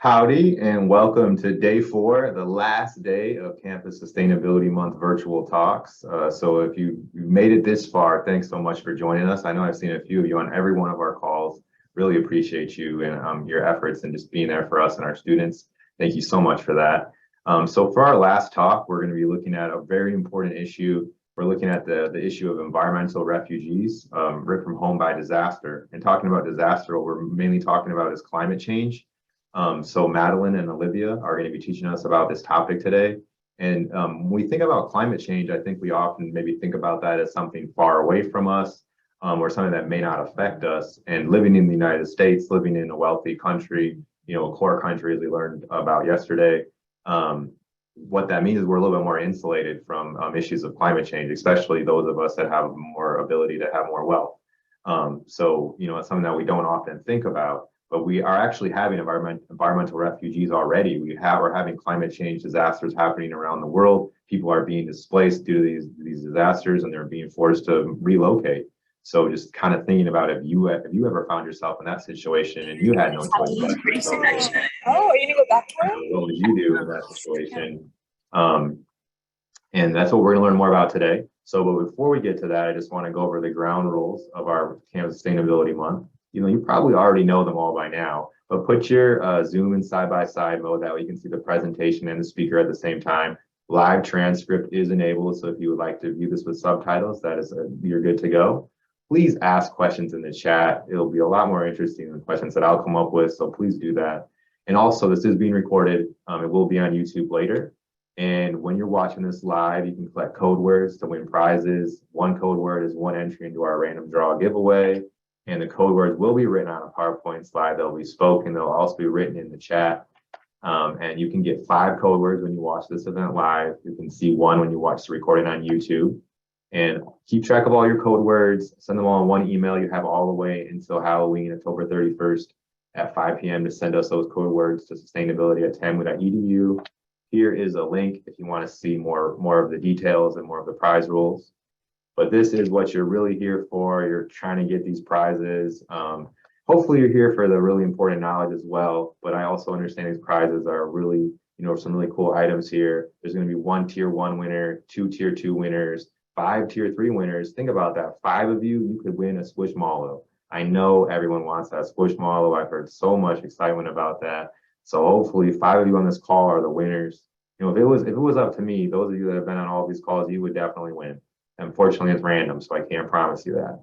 Howdy, and welcome to day 4, the last day of Campus Sustainability Month virtual talks. So if you've made it this far, thanks so much for joining us. I know I've seen a few of you on every one of our calls. Really appreciate you and your efforts and just being there for us and our students. Thank you so much for that. So for our last talk, we're going to be looking at a very important issue. We're looking at the issue of environmental refugees ripped from home by disaster. And talking about disaster, what we're mainly talking about is climate change. So Madelyn and Olivia are going to be teaching us about this topic today. And when we think about climate change, I think we often maybe think about that as something far away from us or something that may not affect us. And living in the United States, living in a wealthy country, a core country, as we learned about yesterday, what that means is we're a little bit more insulated from issues of climate change, especially those of us that have more ability to have more wealth. So it's something that we don't often think about. But we are actually having environmental refugees already. We're having climate change disasters happening around the world. People are being displaced due to these disasters, and they're being forced to relocate. So just kind of thinking about if you ever found yourself in that situation and you had no choice but to relocate, are you gonna go back to it? what would you do in that situation? And that's what we're going to learn more about today. So, but before we get to that, I just want to go over the ground rules of our Campus Sustainability Month. You probably already know them all by now, but put your Zoom in side-by-side mode. That way you can see the presentation and the speaker at the same time. Live transcript is enabled, so if you would like to view this with subtitles, you're good to go. Please ask questions in the chat. It'll be a lot more interesting than questions that I'll come up with, so please do that. And also, this is being recorded. It will be on YouTube later. And when you're watching this live, you can collect code words to win prizes. One code word is one entry into our random draw giveaway. And the code words will be written on a PowerPoint slide. They'll be spoken. They'll also be written in the chat. And you can get 5 code words when you watch this event live. You can see 1 when you watch the recording on YouTube. And keep track of all your code words. Send them all in one email. You have all the way until Halloween, October 31st at 5 p.m. to send us those code words to sustainability@tamu.edu. Here is a link if you want to see more of the details and more of the prize rules. But this is what you're really here for. You're trying to get these prizes. Hopefully you're here for the really important knowledge as well. But I also understand these prizes are really, some really cool items here. There's going to be 1 tier 1 winner, 2 tier 2 winners, 5 tier 3 winners. Think about that. 5 of you could win a Squishmallow. I know everyone wants that Squishmallow. I've heard so much excitement about that. So hopefully 5 of you on this call are the winners. If it was up to me, those of you that have been on all these calls, you would definitely win. Unfortunately, it's random, so I can't promise you that.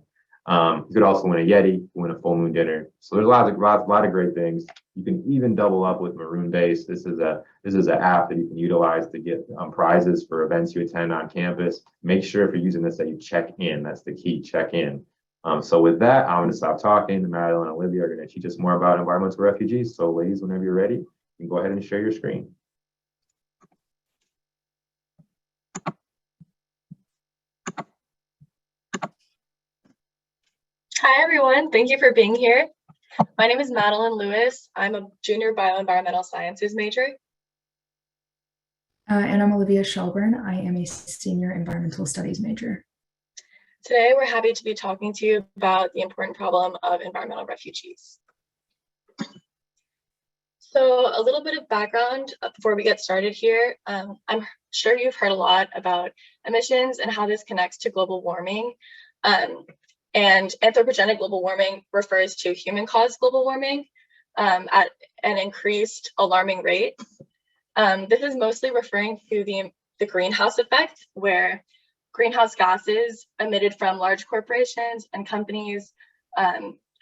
You could also win a Yeti, win a full moon dinner. So there's a lot of great things. You can even double up with Maroon Base. This is an app that you can utilize to get prizes for events you attend on campus. Make sure if you're using this that you check in. That's the key, check in. So with that, I'm going to stop talking. Madelyn and Olivia are going to teach us more about environmental refugees. So ladies, whenever you're ready, you can go ahead and share your screen. Hi, everyone. Thank you for being here. My name is Madelyn Lewis. I'm a junior bioenvironmental sciences major. And I'm Olivia Shelburne. I am a senior environmental studies major. Today, we're happy to be talking to you about the important problem of environmental refugees. So a little bit of background before we get started here. I'm sure you've heard a lot about emissions and how this connects to global warming. And anthropogenic global warming refers to human-caused global warming at an increased alarming rate. This is mostly referring to the greenhouse effect, where greenhouse gases emitted from large corporations and companies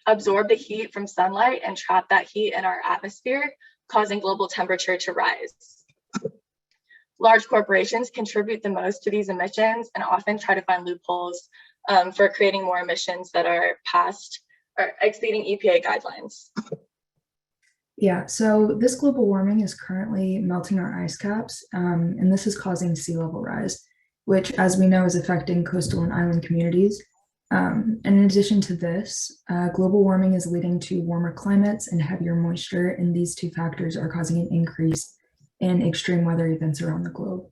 absorb the heat from sunlight and trap that heat in our atmosphere, causing global temperature to rise. Large corporations contribute the most to these emissions and often try to find loopholes for creating more emissions that are exceeding EPA guidelines. Yeah, so this global warming is currently melting our ice caps, and this is causing sea level rise, which, as we know, is affecting coastal and island communities. And in addition to this, global warming is leading to warmer climates and heavier moisture, and these 2 factors are causing an increase in extreme weather events around the globe.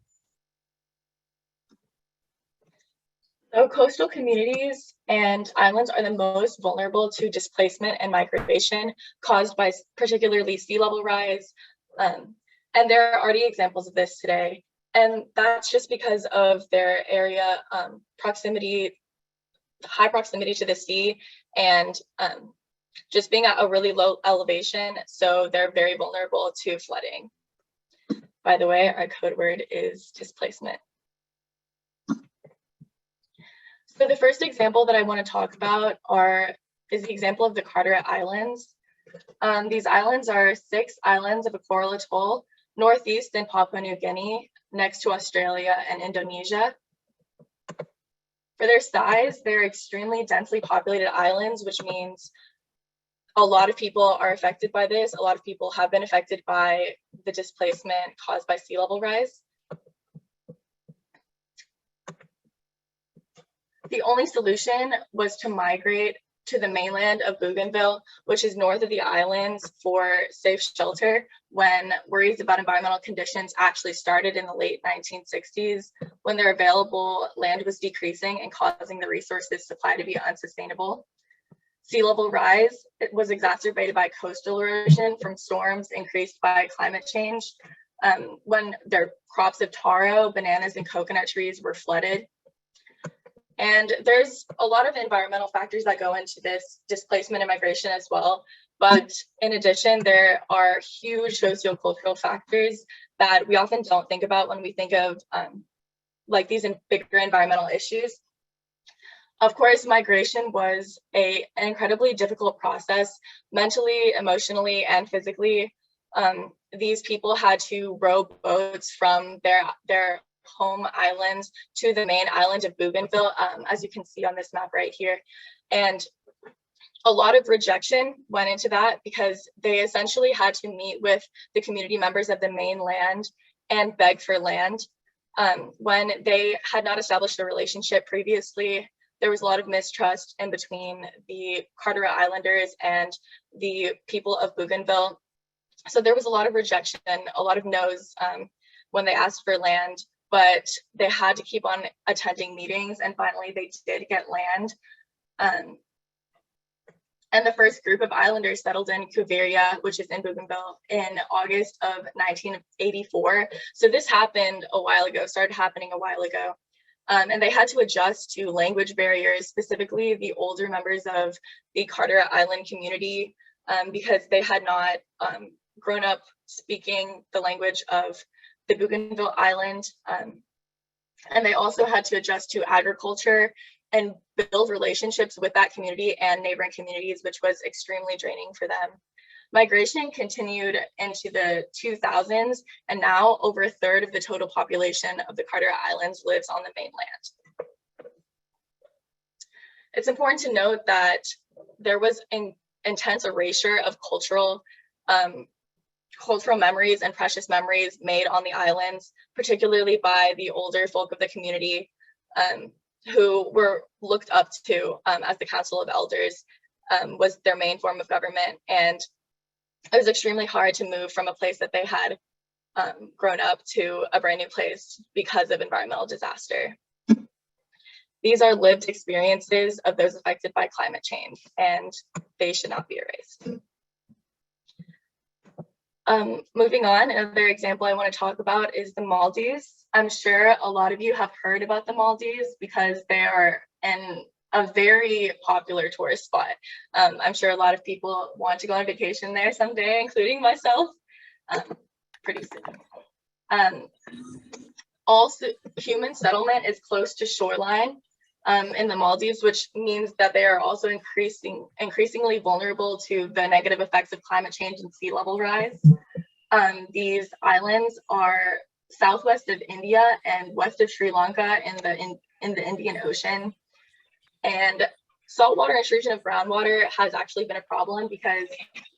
So coastal communities and islands are the most vulnerable to displacement and migration caused by particularly sea level rise. And there are already examples of this today. And that's just because of their area proximity, high proximity to the sea, and just being at a really low elevation. So they're very vulnerable to flooding. By the way, our code word is displacement. So the first example that I want to talk about is the example of the Carteret Islands. These islands are 6 islands of a coral atoll, northeast in Papua New Guinea, next to Australia and Indonesia. For their size, they're extremely densely populated islands, which means a lot of people are affected by this. A lot of people have been affected by the displacement caused by sea level rise. The only solution was to migrate to the mainland of Bougainville, which is north of the islands, for safe shelter when worries about environmental conditions actually started in the late 1960s, when their available land was decreasing and causing the resources supply to be unsustainable. Sea level rise was exacerbated by coastal erosion from storms increased by climate change, when their crops of taro, bananas, and coconut trees were flooded. And there's a lot of environmental factors that go into this displacement and migration as well. But in addition, there are huge sociocultural factors that we often don't think about when we think of like these bigger environmental issues. Of course, migration was an incredibly difficult process, mentally, emotionally, and physically. These people had to row boats from their home islands to the main island of Bougainville, as you can see on this map right here. And a lot of rejection went into that because they essentially had to meet with the community members of the mainland and beg for land. When they had not established a relationship previously, there was a lot of mistrust in between the Carteret Islanders and the people of Bougainville. So there was a lot of rejection, a lot of no's when they asked for land, but they had to keep on attending meetings, and finally they did get land. And the first group of islanders settled in Cuviria, which is in Bougainville, in August of 1984. So this happened a while ago, started happening a while ago. And they had to adjust to language barriers, specifically the older members of the Carteret Island community, because they had not grown up speaking the language of the Bougainville Island. And they also had to adjust to agriculture and build relationships with that community and neighboring communities, which was extremely draining for them. Migration continued into the 2000s, and now over a third of the total population of the Carteret Islands lives on the mainland. It's important to note that there was an intense erasure of cultural memories and precious memories made on the islands, particularly by the older folk of the community, who were looked up to as the Council of Elders was their main form of government. And it was extremely hard to move from a place that they had grown up to a brand new place because of environmental disaster. These are lived experiences of those affected by climate change, and they should not be erased. Moving on, another example I want to talk about is the Maldives. I'm sure a lot of you have heard about the Maldives because they are a very popular tourist spot. I'm sure a lot of people want to go on vacation there someday, including myself, pretty soon. Also, human settlement is close to shoreline in the Maldives, which means that they are also increasingly vulnerable to the negative effects of climate change and sea level rise. These islands are southwest of India and west of Sri Lanka in the Indian Ocean. And saltwater intrusion of groundwater has actually been a problem because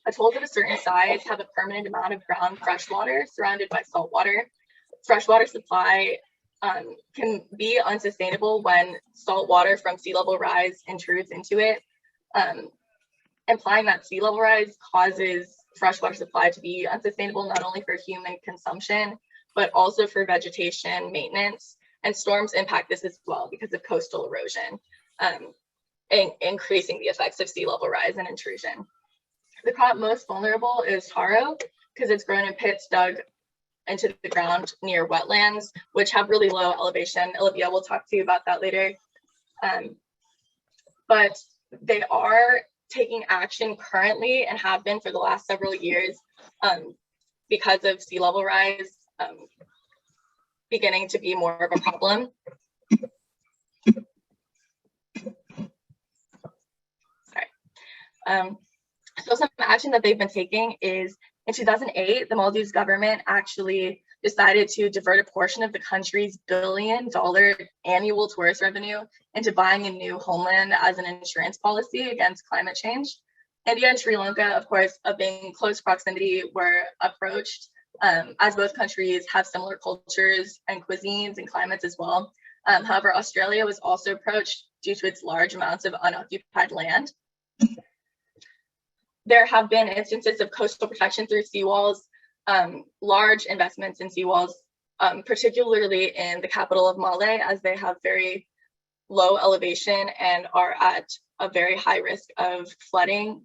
atolls of a certain size have a permanent amount of ground freshwater surrounded by saltwater. Freshwater supply can be unsustainable when salt water from sea level rise intrudes into it, implying that sea level rise causes freshwater supply to be unsustainable, not only for human consumption, but also for vegetation maintenance And storms impact this as well because of coastal erosion, increasing the effects of sea level rise and intrusion. The crop most vulnerable is taro because it's grown in pits dug into the ground near wetlands, which have really low elevation. Olivia will talk to you about that later. But they are taking action currently and have been for the last several years because of sea level rise beginning to be more of a problem. Sorry. So some action that they've been taking is in 2008, the Maldives government actually decided to divert a portion of the country's $1 billion annual tourist revenue into buying a new homeland as an insurance policy against climate change. India and Sri Lanka, of course, being in close proximity, were approached as both countries have similar cultures and cuisines and climates as well. However, Australia was also approached due to its large amounts of unoccupied land. There have been instances of coastal protection through seawalls, large investments in seawalls, particularly in the capital of Male, as they have very low elevation and are at a very high risk of flooding.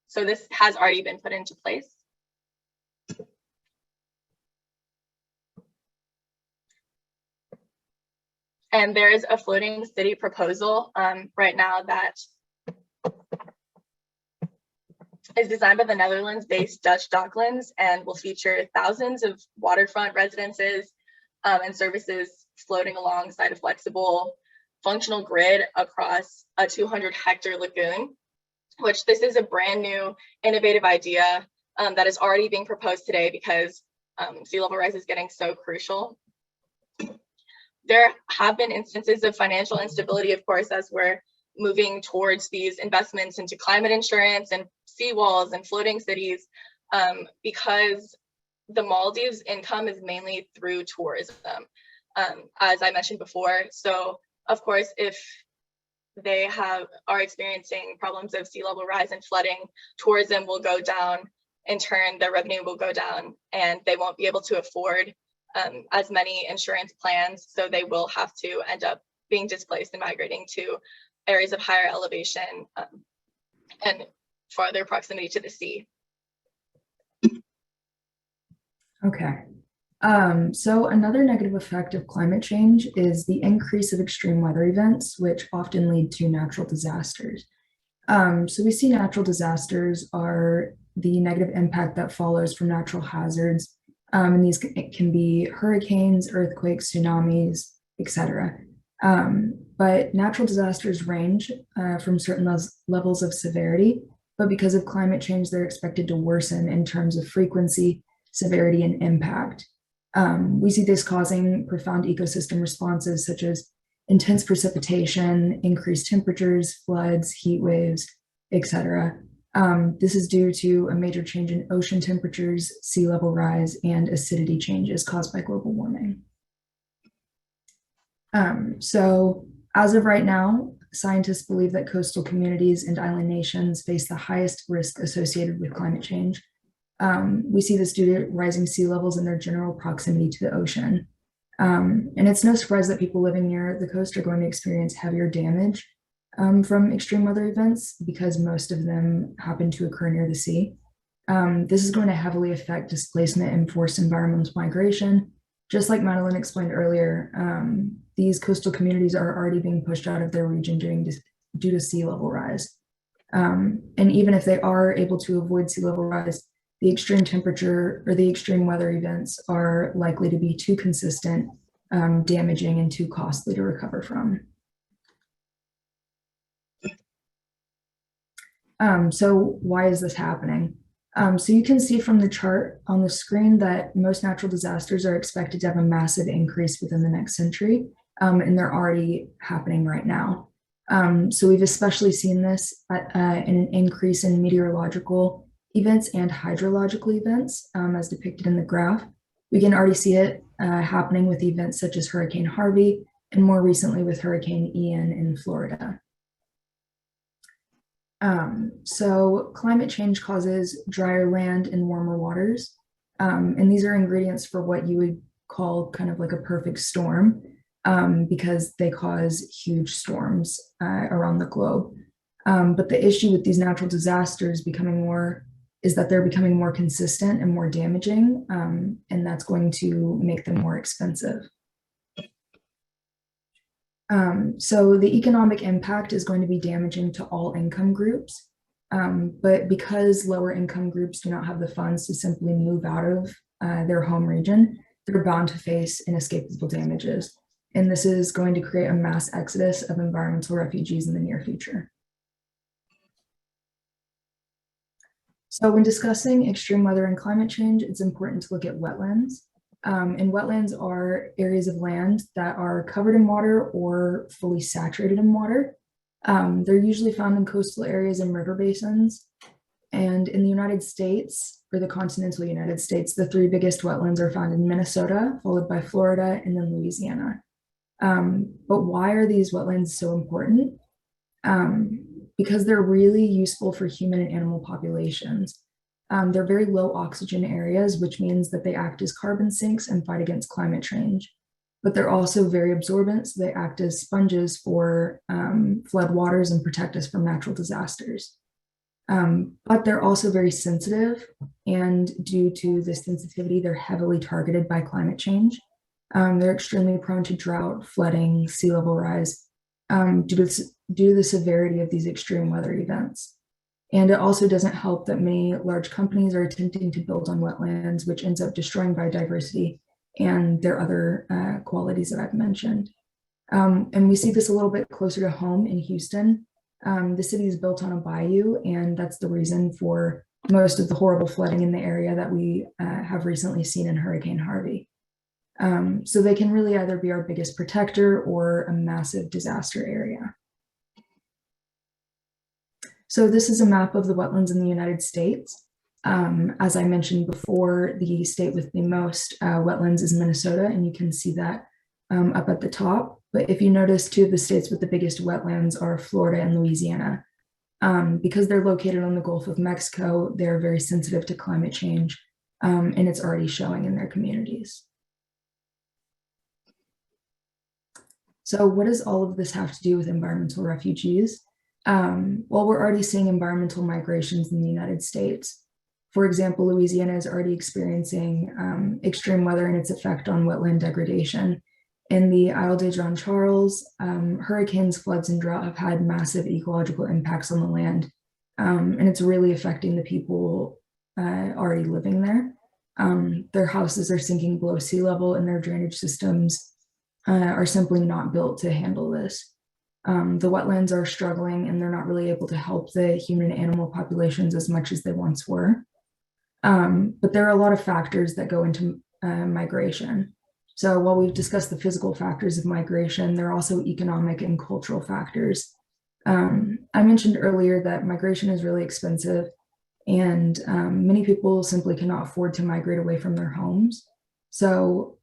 So this has already been put into place. And there is a floating city proposal right now that is designed by the Netherlands-based Dutch Docklands and will feature thousands of waterfront residences and services floating alongside a flexible functional grid across a 200-hectare lagoon, which this is a brand new innovative idea that is already being proposed today because sea level rise is getting so crucial. There have been instances of financial instability, of course, as we're moving towards these investments into climate insurance and seawalls and floating cities, because the Maldives' income is mainly through tourism, as I mentioned before. So, of course, if they are experiencing problems of sea level rise and flooding, tourism will go down. In turn, their revenue will go down, and they won't be able to afford as many insurance plans. So they will have to end up being displaced and migrating to areas of higher elevation and farther proximity to the sea. Okay. So another negative effect of climate change is the increase of extreme weather events, which often lead to natural disasters. So we see natural disasters are the negative impact that follows from natural hazards. And these can be hurricanes, earthquakes, tsunamis, etc. But natural disasters range from certain levels of severity, but because of climate change, they're expected to worsen in terms of frequency, severity, and impact. We see this causing profound ecosystem responses such as intense precipitation, increased temperatures, floods, heat waves, etc. This is due to a major change in ocean temperatures, sea level rise, and acidity changes caused by global warming. So as of right now, scientists believe that coastal communities and island nations face the highest risk associated with climate change. We see this due to rising sea levels and their general proximity to the ocean. And it's no surprise that people living near the coast are going to experience heavier damage from extreme weather events because most of them happen to occur near the sea. This is going to heavily affect displacement and forced environmental migration. Just like Madelyn explained earlier, these coastal communities are already being pushed out of their region due to sea level rise. And even if they are able to avoid sea level rise, the extreme temperature or the extreme weather events are likely to be too consistent, damaging, and too costly to recover from. So why is this happening? So you can see from the chart on the screen that most natural disasters are expected to have a massive increase within the next century, and they're already happening right now. So we've especially seen this in an increase in meteorological events and hydrological events, as depicted in the graph. We can already see it happening with events such as Hurricane Harvey, and more recently with Hurricane Ian in Florida. So climate change causes drier land and warmer waters. And these are ingredients for what you would call kind of like a perfect storm. because they cause huge storms around the globe. But the issue with these natural disasters is that they're becoming more consistent and more damaging, and that's going to make them more expensive. So the economic impact is going to be damaging to all income groups, but because lower income groups do not have the funds to simply move out of their home region, they're bound to face inescapable damages. And this is going to create a mass exodus of environmental refugees in the near future. So when discussing extreme weather and climate change, it's important to look at wetlands. And wetlands are areas of land that are covered in water or fully saturated in water. They're usually found in coastal areas and river basins. And in the United States, or the continental United States, the three biggest wetlands are found in Minnesota, followed by Florida, and then Louisiana. But why are these wetlands so important? Because they're really useful for human and animal populations. They're very low oxygen areas, which means that they act as carbon sinks and fight against climate change. But they're also very absorbent, so they act as sponges for flood waters and protect us from natural disasters. But they're also very sensitive, and due to this sensitivity, they're heavily targeted by climate change. They're extremely prone to drought, flooding, sea level rise, due to the severity of these extreme weather events. And it also doesn't help that many large companies are attempting to build on wetlands, which ends up destroying biodiversity and their other qualities that I've mentioned. And we see this a little bit closer to home in Houston. The city is built on a bayou, and that's the reason for most of the horrible flooding in the area that we have recently seen in Hurricane Harvey. So they can really either be our biggest protector or a massive disaster area. So this is a map of the wetlands in the United States. As I mentioned before, the state with the most wetlands is Minnesota, and you can see that up at the top. But if you notice, two of the states with the biggest wetlands are Florida and Louisiana. Because they're located on the Gulf of Mexico, they're very sensitive to climate change, and it's already showing in their communities. So what does all of this have to do with environmental refugees? Well, we're already seeing environmental migrations in the United States. For example, Louisiana is already experiencing extreme weather and its effect on wetland degradation. In the Isle de Jean Charles, hurricanes, floods, and drought have had massive ecological impacts on the land, and it's really affecting the people already living there. Their houses are sinking below sea level, and their drainage systems are simply not built to handle this. The wetlands are struggling, and they're not really able to help the human and animal populations as much as they once were. But there are a lot of factors that go into migration. So while we've discussed the physical factors of migration, there are also economic and cultural factors. I mentioned earlier that migration is really expensive, and many people simply cannot afford to migrate away from their homes. So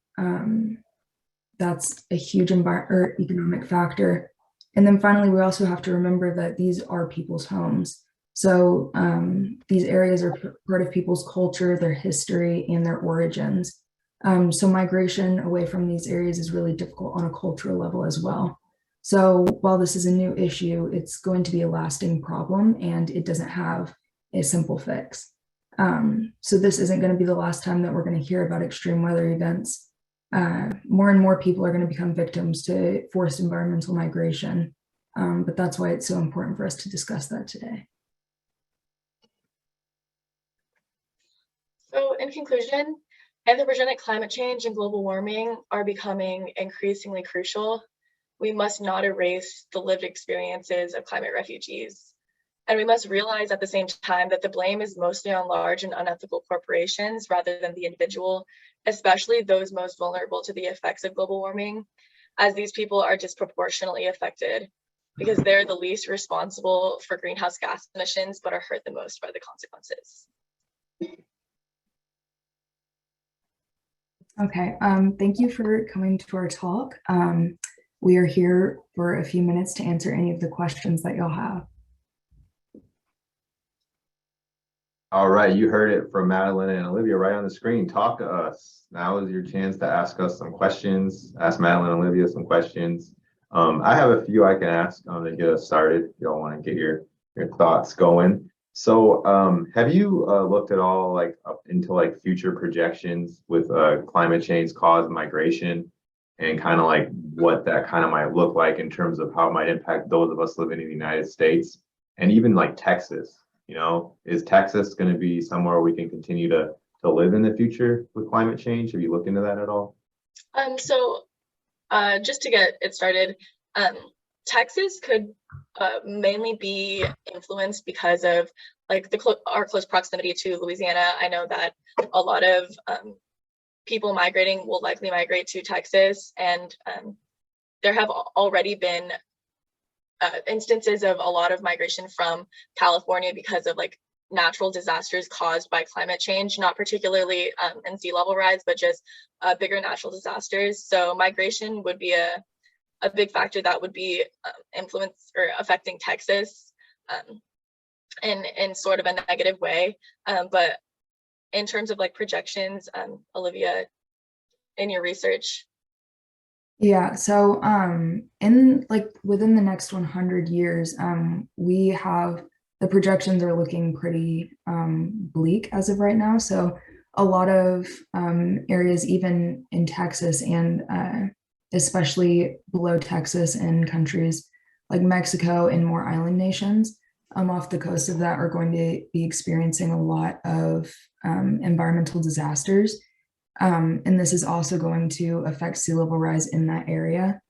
that's a huge economic factor. And then finally, we also have to remember that these are people's homes. So these areas are part of people's culture, their history, and their origins. So migration away from these areas is really difficult on a cultural level as well. So while this is a new issue, it's going to be a lasting problem, and it doesn't have a simple fix. So this isn't going to be the last time that we're going to hear about extreme weather events. More and more people are going to become victims to forced environmental migration, but that's why it's so important for us to discuss that today. So in conclusion, anthropogenic climate change and global warming are becoming increasingly crucial. We must not erase the lived experiences of climate refugees. And we must realize at the same time that the blame is mostly on large and unethical corporations rather than the individual, especially those most vulnerable to the effects of global warming, as these people are disproportionately affected because they're the least responsible for greenhouse gas emissions, but are hurt the most by the consequences. Okay, thank you for coming to our talk. We are here for a few minutes to answer any of the questions that you'll have. All right, you heard it from Madeline and Olivia right on the screen. Talk to us. Now is your chance to ask us some questions. Ask Madeline and Olivia some questions. I have a few I can ask to get us started. If y'all want to get your thoughts going. So, have you looked at all like up into like future projections with climate change caused migration and kind of like what that kind of might look like in terms of how it might impact those of us living in the United States and even like Texas? You know, is Texas going to be somewhere we can continue to live in the future with climate change? Have you looked into that at all? So just to get it started, Texas could mainly be influenced because of like our close proximity to Louisiana. I know that a lot of people migrating will likely migrate to Texas, and there have already been instances of a lot of migration from California because of like natural disasters caused by climate change, not particularly in sea level rise, but just bigger natural disasters. So migration would be a big factor that would be influence or affecting Texas in sort of a negative way. But in terms of like projections, Olivia, in your research. Yeah, so in like within the next 100 years, we have the projections are looking pretty bleak as of right now. So a lot of areas, even in Texas and especially below Texas and countries like Mexico and more island nations off the coast of that are going to be experiencing a lot of environmental disasters. And this is also going to affect sea level rise in that area,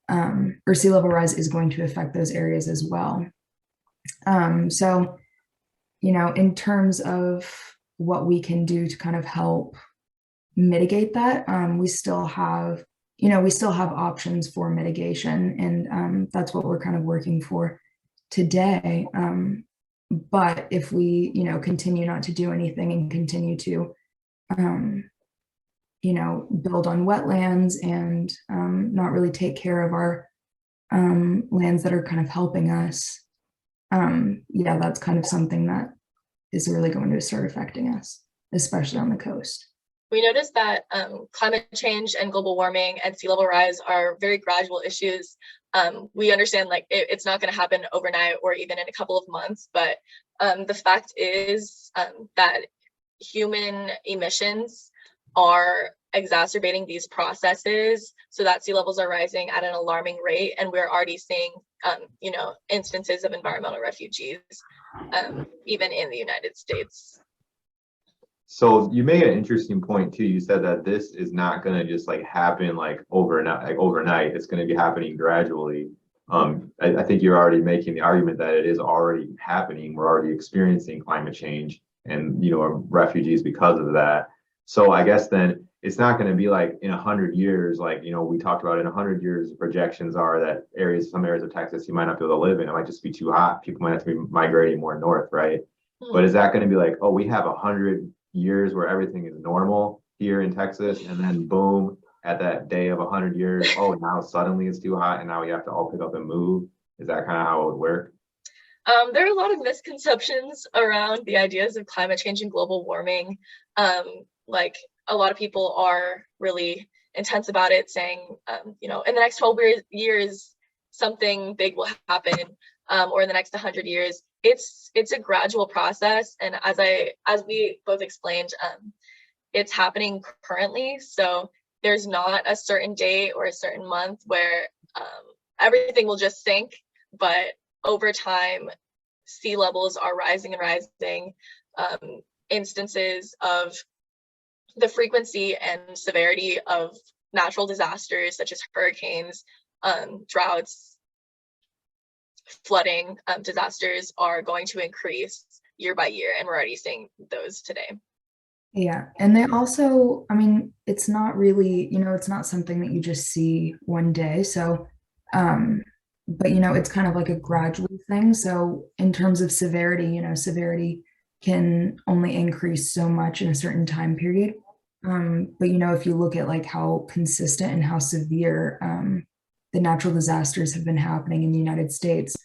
or sea level rise is going to affect those areas as well. So, you know, in terms of what we can do to kind of help mitigate that, we still have, you know, we still have options for mitigation, and that's what we're kind of working for today. But if we, you know, continue not to do anything and continue to, you know, build on wetlands and not really take care of our lands that are kind of helping us, yeah, that's kind of something that is really going to start affecting us, especially on the coast. We noticed that climate change and global warming and sea level rise are very gradual issues. We understand like it's not going to happen overnight or even in a couple of months, but the fact is that human emissions are exacerbating these processes so that sea levels are rising at an alarming rate, and we're already seeing you know, instances of environmental refugees even in the United States. So you made an interesting point too. You said that this is not going to just like happen like overnight. Like overnight, it's going to be happening gradually. I think you're already making the argument that it is already happening. We're already experiencing climate change, and you know, refugees because of that. So I guess then it's not going to be like in 100 years, like, you know, we talked about in 100 years, projections are that some areas of Texas, you might not be able to live in. It might just be too hot. People might have to be migrating more north, right? But is that going to be like, oh, we have 100 years where everything is normal here in Texas, and then boom, at that day of 100 years, oh, now suddenly it's too hot and now we have to all pick up and move? Is that kind of how it would work? There are a lot of misconceptions around the ideas of climate change and global warming. Like a lot of people are really intense about it, saying, you know, in the next 12 years, something big will happen, or in the next 100 years. It's a gradual process, and as we both explained, it's happening currently. So there's not a certain date or a certain month where everything will just sink, but over time, sea levels are rising and rising. Instances of the frequency and severity of natural disasters such as hurricanes, droughts, flooding, disasters are going to increase year by year, and we're already seeing those today. Yeah, and they also, I mean, it's not really, you know, it's not something that you just see one day. So, but you know, it's kind of like a gradual thing. So in terms of severity, you know, severity can only increase so much in a certain time period. But you know, if you look at like how consistent and how severe the natural disasters have been happening in the United States,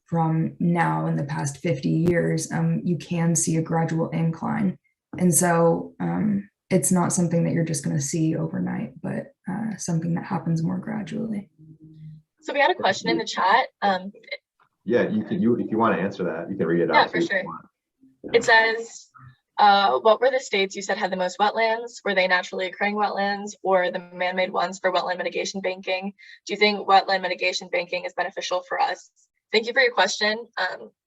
from now in the past 50 years, you can see a gradual incline. And so it's not something that you're just going to see overnight, but something that happens more gradually. So we had a question in the chat. Yeah, if you want to answer that, you can read it out. Yeah, for sure. It says, what were the states you said had the most wetlands? Were they naturally occurring wetlands or the man-made ones for wetland mitigation banking? Do you think wetland mitigation banking is beneficial for us? Thank you for your question.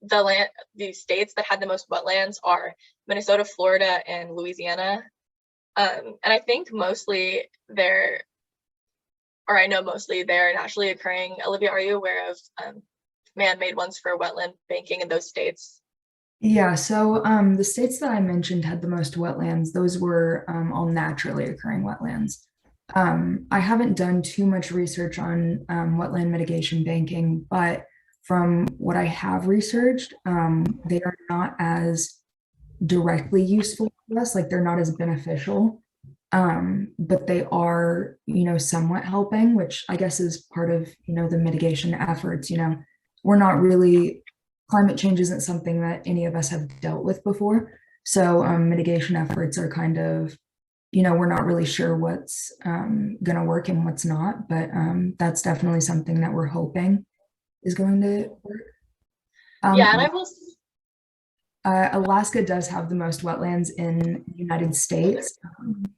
The states that had the most wetlands are Minnesota, Florida, and Louisiana. And I think mostly they're naturally occurring. Olivia, are you aware of man-made ones for wetland banking in those states? Yeah, so the states that I mentioned had the most wetlands. Those were all naturally occurring wetlands. I haven't done too much research on wetland mitigation banking, but from what I have researched, they are not as directly useful to us, like they're not as beneficial, but they are, somewhat helping, which I guess is part of, the mitigation efforts. We're not really, climate change isn't something that any of us have dealt with before. So mitigation efforts are kind of, we're not really sure what's going to work and what's not, but that's definitely something that we're hoping is going to work. Yeah, and I will. Alaska does have the most wetlands in the United States,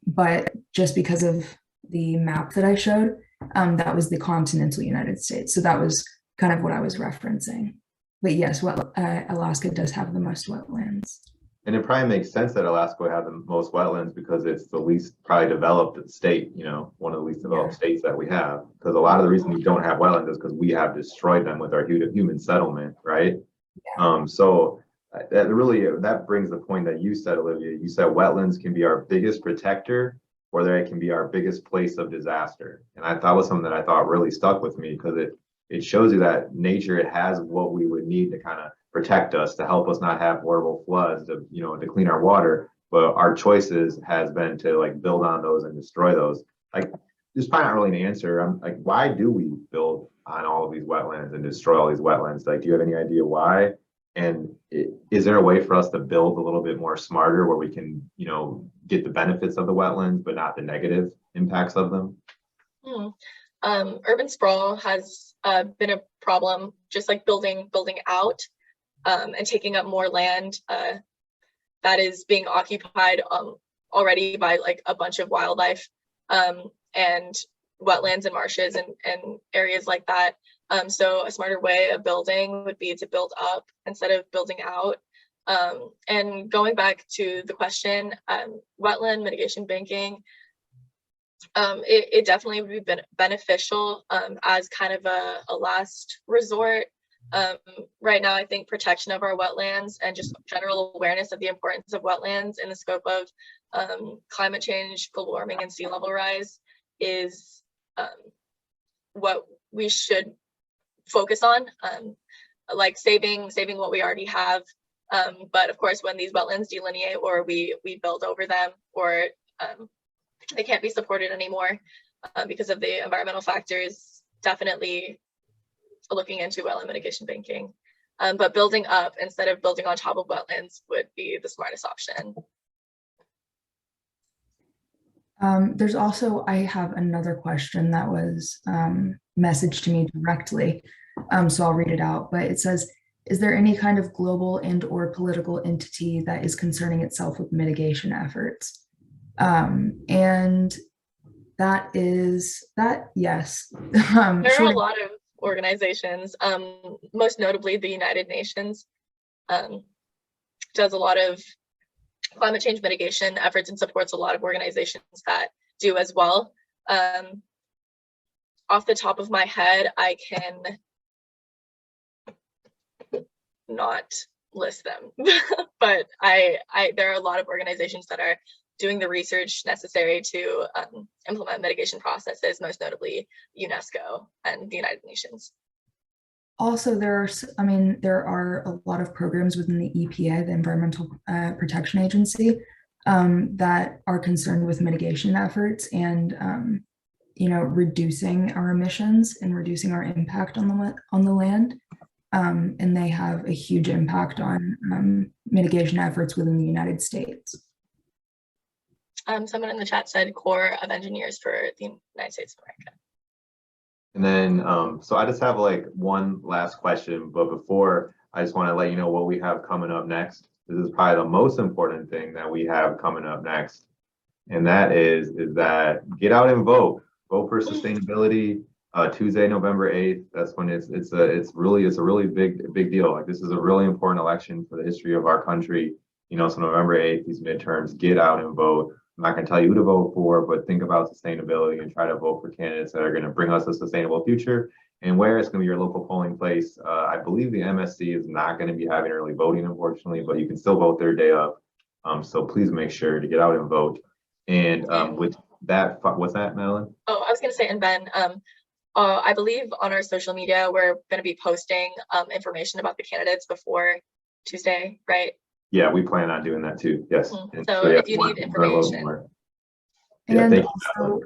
but just because of the map that I showed, that was the continental United States. So that was kind of what I was referencing. But yes, Alaska does have the most wetlands. And it probably makes sense that Alaska would have the most wetlands because it's the least probably developed state, one of the least developed states that we have. Because a lot of the reason we don't have wetlands is because we have destroyed them with our human settlement, right? Yeah. So that brings the point that you said, Olivia. You said wetlands can be our biggest protector, or they can be our biggest place of disaster. And that was something that I thought really stuck with me because it shows you that nature has what we would need to kind of protect us, to help us not have horrible floods, to clean our water. But our choices has been to like build on those and destroy those. Like, there's probably not really an answer. I'm like, why do we build on all of these wetlands and destroy all these wetlands? Like, do you have any idea why? And is there a way for us to build a little bit more smarter where we can, get the benefits of the wetlands, but not the negative impacts of them? Urban sprawl has been a problem, just like building out and taking up more land that is being occupied already by like a bunch of wildlife and wetlands and marshes and areas like that. So a smarter way of building would be to build up instead of building out. And going back to the question, wetland mitigation banking, it definitely would be beneficial as kind of a last resort. Right now, I think protection of our wetlands and just general awareness of the importance of wetlands in the scope of climate change, global warming, and sea level rise is what we should focus on, like saving what we already have. But of course, when these wetlands delineate or we build over them, or they can't be supported anymore because of the environmental factors, definitely looking into wetland mitigation banking. But building up instead of building on top of wetlands would be the smartest option. There's also, I have another question that was messaged to me directly, so I'll read it out, but it says, is there any kind of global and or political entity that is concerning itself with mitigation efforts? And that is that, yes. There are a lot of organizations, most notably the United Nations does a lot of climate change mitigation efforts and supports a lot of organizations that do as well. Off the top of my head, I can not list them, but there are a lot of organizations that are doing the research necessary to implement mitigation processes, most notably UNESCO and the United Nations. Also, there are a lot of programs within the EPA, the Environmental Protection Agency, that are concerned with mitigation efforts and reducing our emissions and reducing our impact on the land. and they have a huge impact on mitigation efforts within the United States. Someone in the chat said Corps of Engineers for the United States of America. And then, so I just have like one last question, but before, I just want to let you know what we have coming up next. This is probably the most important thing that we have coming up next. And that is that get out and vote. Vote for sustainability. Tuesday, November 8th. That's when it's a really big deal. Like, this is a really important election for the history of our country. You know, so November 8th, these midterms, get out and vote. I'm not going to tell you who to vote for, but think about sustainability and try to vote for candidates that are going to bring us a sustainable future. And where it's going to be your local polling place. I believe the MSC is not going to be having early voting, unfortunately, but you can still vote their day of. So please make sure to get out and vote. And with that, what's that, Madelyn? Oh, I was going to say, and Ben, I believe on our social media, we're going to be posting information about the candidates before Tuesday, right? Yeah, we plan on doing that too. Yes. So if you need information. Yeah, And thank also,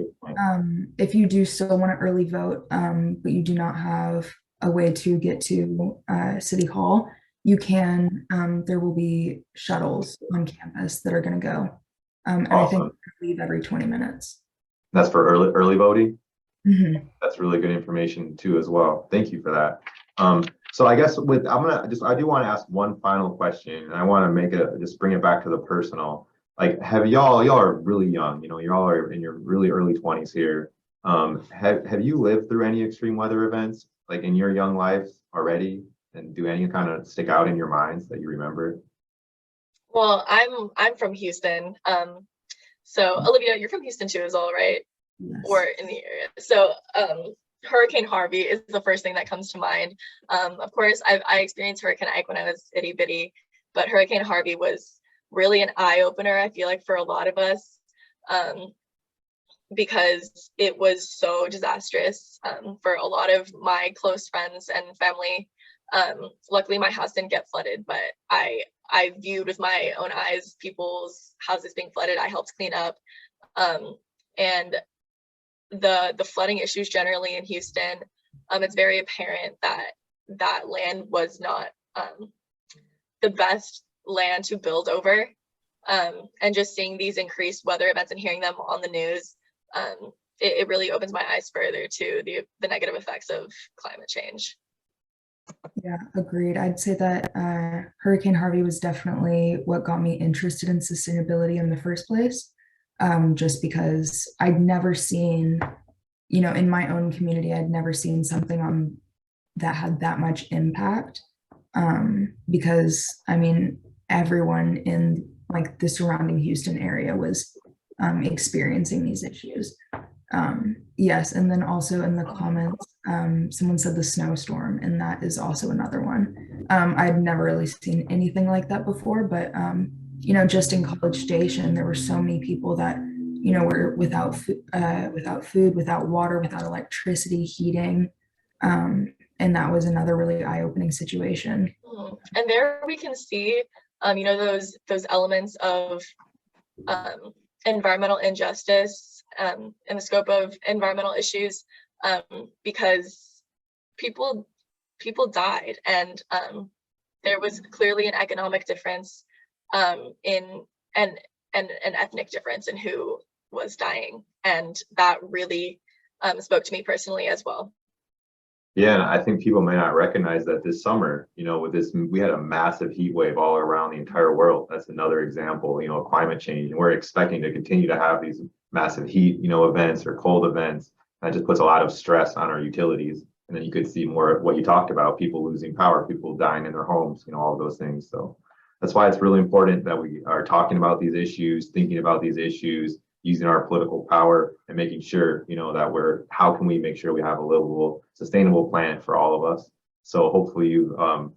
if you do still want to early vote, but you do not have a way to get to City Hall, you can, there will be shuttles on campus that are going to go. And I think leave every 20 minutes. That's for early voting? Mm-hmm. That's really good information too as well. Thank you for that. So I guess I do want to ask one final question, and I want to just bring it back to the personal. Like, y'all are really young, you know, y'all are in your really early 20s here. Have you lived through any extreme weather events like in your young lives already? And do any kind of stick out in your minds that you remember? Well, I'm from Houston. So Olivia, you're from Houston too as well, right? Yes. Or in the area. So Hurricane Harvey is the first thing that comes to mind. Of course, I experienced Hurricane Ike when I was itty bitty, but Hurricane Harvey was really an eye opener, I feel like, for a lot of us, because it was so disastrous for a lot of my close friends and family. Luckily, my house didn't get flooded, but I viewed with my own eyes people's houses being flooded. I helped clean up, and the flooding issues generally in Houston. It's very apparent that land was not the best land to build over, and just seeing these increased weather events and hearing them on the news, it really opens my eyes further to the negative effects of climate change. Yeah, agreed. I'd say that Hurricane Harvey was definitely what got me interested in sustainability in the first place, just because I'd never seen, you know, in my own community, I'd never seen something that had that much impact, because, I mean, everyone in like the surrounding Houston area was experiencing these issues. Yes, and then also in the comments, someone said the snowstorm, and that is also another one. I'd never really seen anything like that before, but you know, just in College Station, there were so many people that, you know, were without food, without water, without electricity, heating, and that was another really eye-opening situation. And there we can see, you know, those elements of environmental injustice in the scope of environmental issues, because people died, and there was clearly an economic difference in and an ethnic difference in who was dying, and that really spoke to me personally as well. Yeah, and I think people may not recognize that this summer, you know, we had a massive heat wave all around the entire world. That's another example, you know, of climate change. And we're expecting to continue to have these massive heat, you know, events or cold events. That just puts a lot of stress on our utilities. And then you could see more of what you talked about, people losing power, people dying in their homes, you know, all of those things. So that's why it's really important that we are talking about these issues, thinking about these issues, using our political power and making sure, you know, that how can we make sure we have a livable, sustainable planet for all of us. So hopefully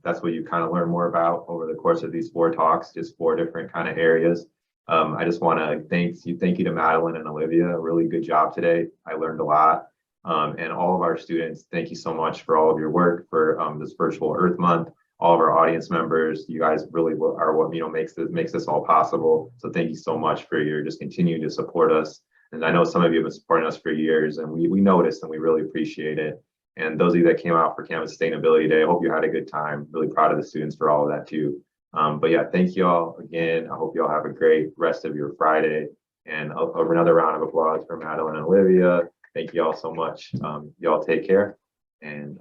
that's what you kind of learn more about over the course of these 4 talks, just 4 different kind of areas. I just want to thank you to Madelyn and Olivia. Really good job today. I learned a lot. And all of our students, thank you so much for all of your work for this virtual Earth Month. All of our audience members, you guys really are what, you know, makes this all possible. So thank you so much for your just continuing to support us. And I know some of you have been supporting us for years, and we noticed and we really appreciate it. And those of you that came out for Campus Sustainability Day, I hope you had a good time. Really proud of the students for all of that too. But yeah, thank you all again. I hope you all have a great rest of your Friday. And over another round of applause for Madelyn and Olivia. Thank you all so much. Y'all take care and